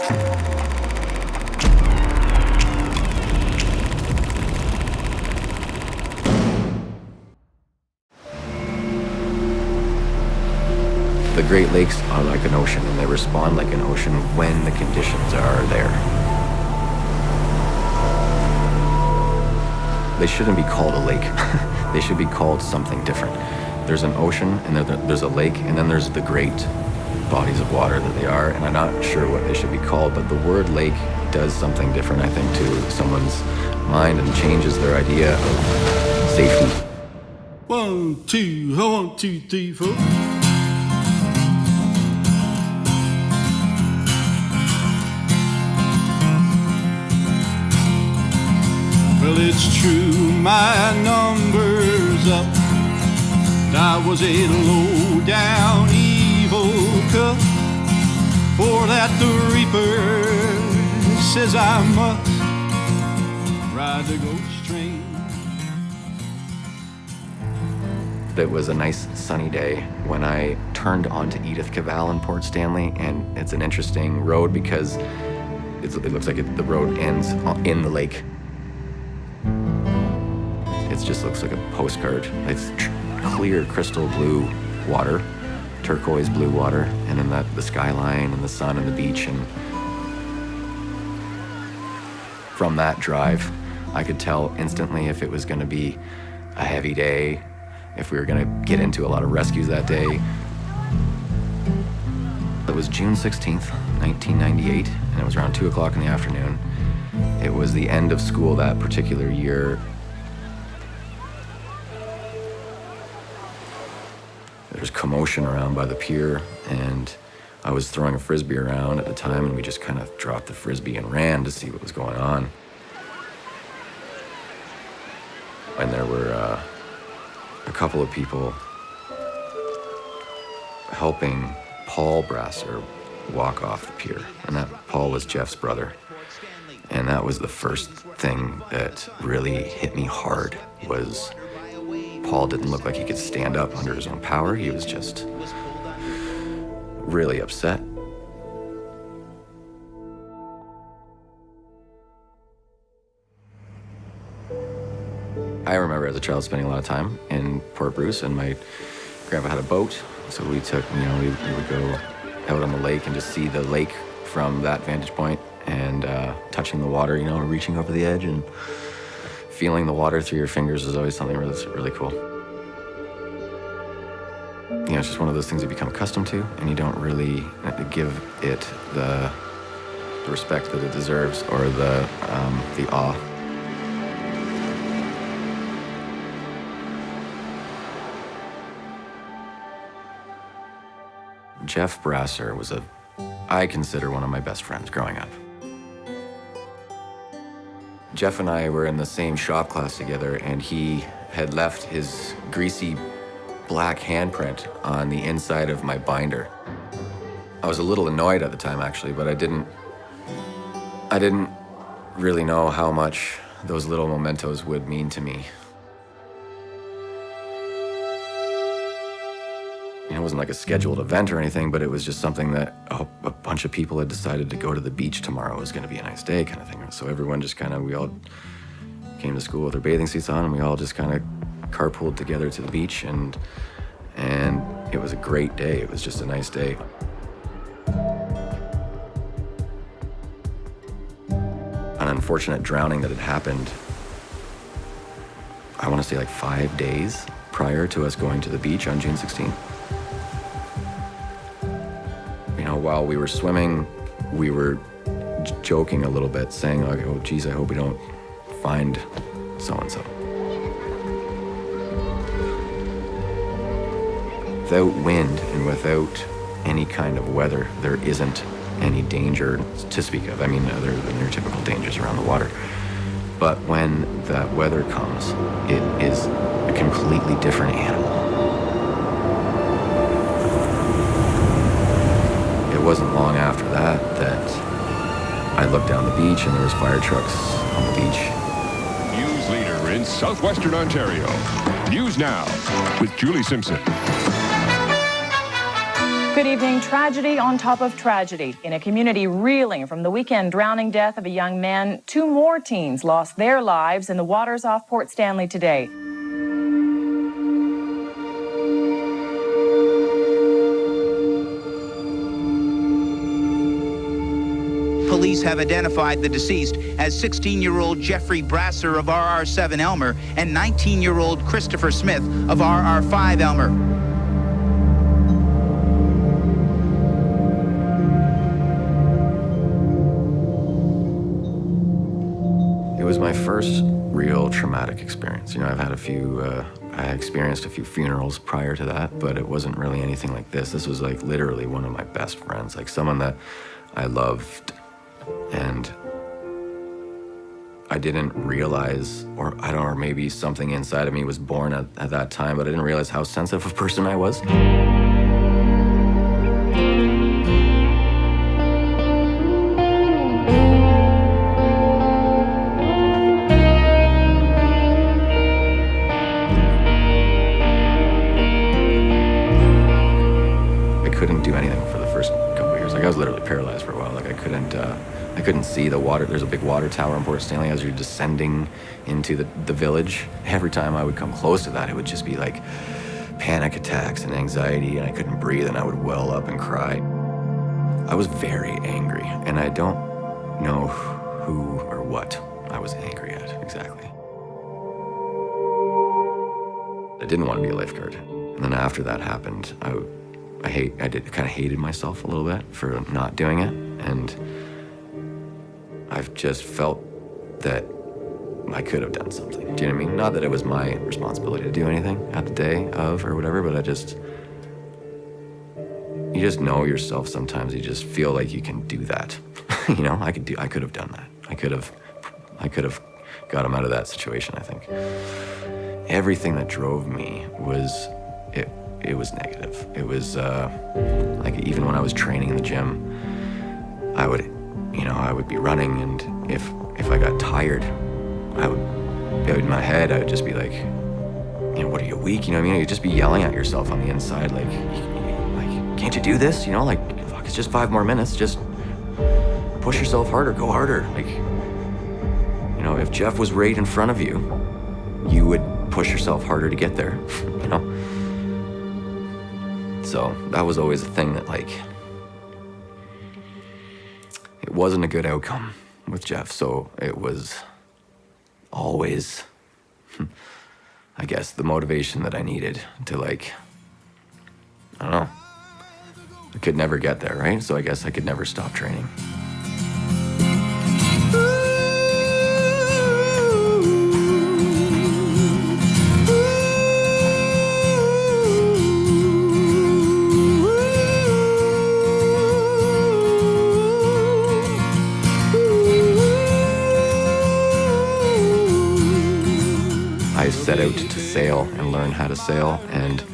The Great Lakes are like an ocean, and they respond like an ocean when the conditions are there. They shouldn't be called a lake. They should be called something different. There's an ocean, and there's a lake, and then there's the great bodies of water that they are, and I'm not sure what they should be called, but the word lake does something different, I think, to someone's mind and changes their idea of safety. 1, 2, 1, 2, 3, 4. Well, it's true, my number's up. I was a low-down evil cup, for that the Reaper says I must ride the ghost train. It was a nice sunny day when I turned onto Edith Cavell in Port Stanley, and it's an interesting road because it looks like the road ends in the lake. It just looks like a postcard. It's clear crystal blue water, turquoise blue water, and then the skyline and the sun and the beach. And from that drive, I could tell instantly if it was going to be a heavy day, if we were going to get into a lot of rescues that day. It was June 16th, 1998, and it was around 2 o'clock in the afternoon. It was the end of school that particular year. There's commotion around by the pier, and I was throwing a frisbee around at the time, and we just kind of dropped the frisbee and ran to see what was going on. And there were a couple of people helping Paul Brasser walk off the pier, and that Paul was Jeff's brother. And that was the first thing that really hit me hard, was Paul didn't look like he could stand up under his own power. He was just really upset. I remember as a child spending a lot of time in Port Bruce, and my grandpa had a boat, so we took, we would go out on the lake and just see the lake from that vantage point, and touching the water, reaching over the edge and feeling the water through your fingers is always something that's really cool. It's just one of those things you become accustomed to, and you don't really give it the respect that it deserves, or the awe. Jeff Brasser was I consider one of my best friends growing up. Jeff and I were in the same shop class together, and he had left his greasy black handprint on the inside of my binder. I was a little annoyed at the time, actually, but I didn't really know how much those little mementos would mean to me. It wasn't like a scheduled event or anything, but it was just something that a bunch of people had decided to go to the beach tomorrow. It was going to be a nice day, kind of thing. So everyone just we all came to school with our bathing suits on, and we all just kind of carpooled together to the beach, and it was a great day. It was just a nice day. An unfortunate drowning that had happened, I want to say 5 days prior to us going to the beach on June 16th. While we were swimming, we were joking a little bit, saying, oh, geez, I hope we don't find so-and-so. Without wind and without any kind of weather, there isn't any danger to speak of. Other than your typical dangers around the water. But when that weather comes, it is a completely different animal. It wasn't long after that I looked down the beach, and there was fire trucks on the beach. News leader in southwestern Ontario. News Now with Julie Simpson. Good evening. Tragedy on top of tragedy. In a community reeling from the weekend drowning death of a young man, 2 more teens lost their lives in the waters off Port Stanley today. Police have identified the deceased as 16-year-old Jeffrey Brasser of RR7 Elmer and 19-year-old Christopher Smith of RR5 Elmer. It was my first real traumatic experience. You know, I've had I experienced a few funerals prior to that, but it wasn't really anything like this. This was like literally one of my best friends, like someone that I loved, and I didn't realize, or maybe something inside of me was born at that time, but I didn't realize how sensitive a person I was. Couldn't do anything for the first couple of years. Like I was literally paralyzed for a while. Like I couldn't see the water. There's a big water tower in Port Stanley as you're descending into the village. Every time I would come close to that, it would just be like panic attacks and anxiety, and I couldn't breathe, and I would well up and cry. I was very angry, and I don't know who or what I was angry at exactly. I didn't want to be a lifeguard. And then after that happened, I kind of hated myself a little bit for not doing it, and I've just felt that I could have done something. Do you know what I mean? Not that it was my responsibility to do anything at the day of or whatever, but you just know yourself sometimes. You just feel like you can do that. You know, I could have done that. I could have got him out of that situation, I think. Everything that drove me was it was negative. It was like even when I was training in the gym, I would be running, and if I got tired, in my head I would just be like, you know, what are you, weak? You know what I mean? You'd just be yelling at yourself on the inside, like can't you do this? You know, like fuck, it's just 5 more minutes. Just push yourself harder, go harder. Like, you know, if Jeff was right in front of you, you would push yourself harder to get there. You know. So that was always a thing that, like, it wasn't a good outcome with Jeff. So it was always, I guess, the motivation that I needed to, like, I don't know. I could never get there, right? So I guess I could never stop training. I set out to sail and learn how to sail, and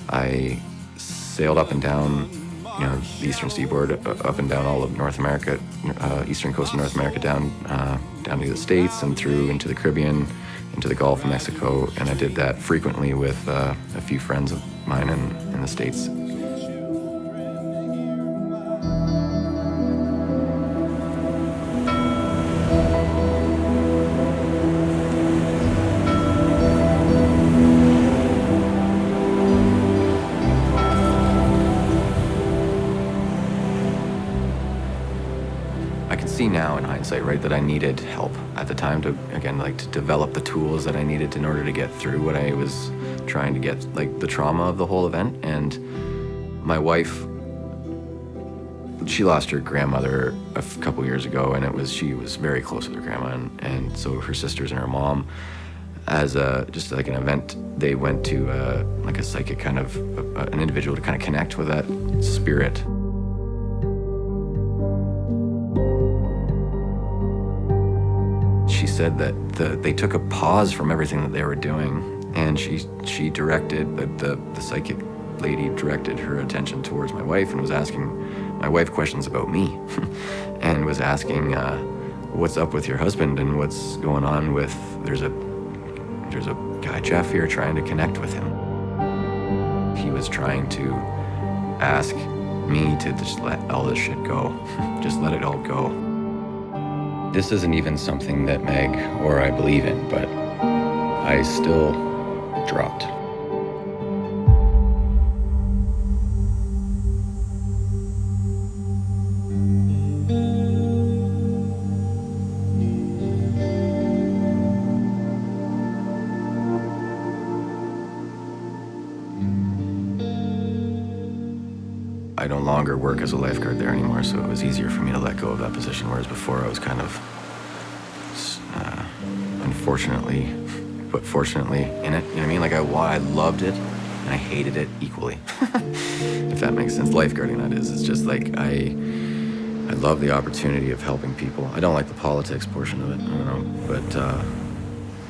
I sailed up and down, you know, the eastern seaboard, up and down all of North America, eastern coast of North America, down to the States and through into the Caribbean, into the Gulf of Mexico, and I did that frequently with a few friends of mine in the States. Now in hindsight, right, that I needed help at the time to, again, like, to develop the tools that I needed in order to get through what I was trying to get, like the trauma of the whole event. And my wife, she lost her grandmother a couple years ago, and she was very close with her grandma, and so her sisters and her mom, as just like an event, they went to like a psychic kind of an individual to kind of connect with that spirit. She said that they took a pause from everything that they were doing, and she directed, the psychic lady directed her attention towards my wife and was asking my wife questions about me and was asking, what's up with your husband and what's going on with, there's a guy, Jeff, here trying to connect with him. He was trying to ask me to just let all this shit go. Just let it all go. This isn't even something that Meg or I believe in, but I still dropped. I no longer work as a lifeguard there anymore, so it was easier for me to let go of that position, whereas before I was kind of, unfortunately, but fortunately in it. You know what I mean? Like I loved it and I hated it equally. If that makes sense. Lifeguarding, that is. It's just like I love the opportunity of helping people. I don't like the politics portion of it, I don't know, but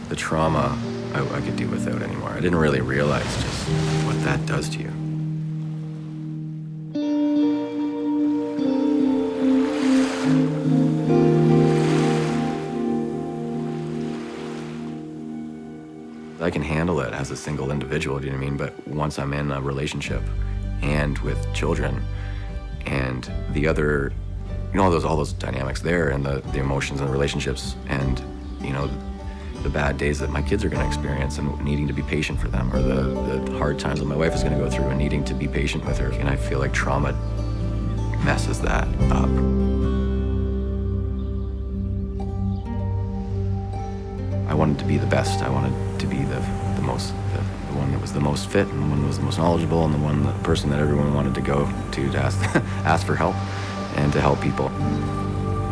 the trauma I could do without anymore. I didn't really realize just what that does to you. I can handle it as a single individual, do you know what I mean? But once I'm in a relationship and with children and the other, you know, all those dynamics there and the emotions and the relationships and, you know, the bad days that my kids are gonna experience and needing to be patient for them, or the hard times that my wife is gonna go through and needing to be patient with her. And I feel like trauma messes that up. I wanted to be the best. I wanted to be the one that was the most fit, and the one that was the most knowledgeable, and the person that everyone wanted to go to ask for help and to help people.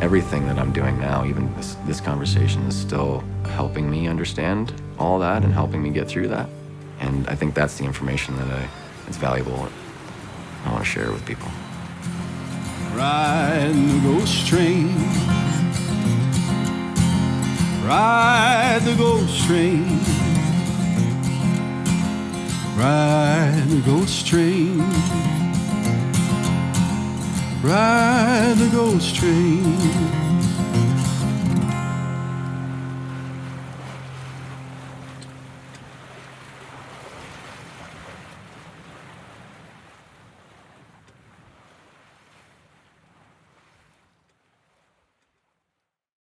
Everything that I'm doing now, even this conversation, is still helping me understand all that and helping me get through that. And I think that's the information that it's valuable and I want to share with people. Riding the ghost train. Ride the ghost train. Ride the ghost train. Ride the ghost train.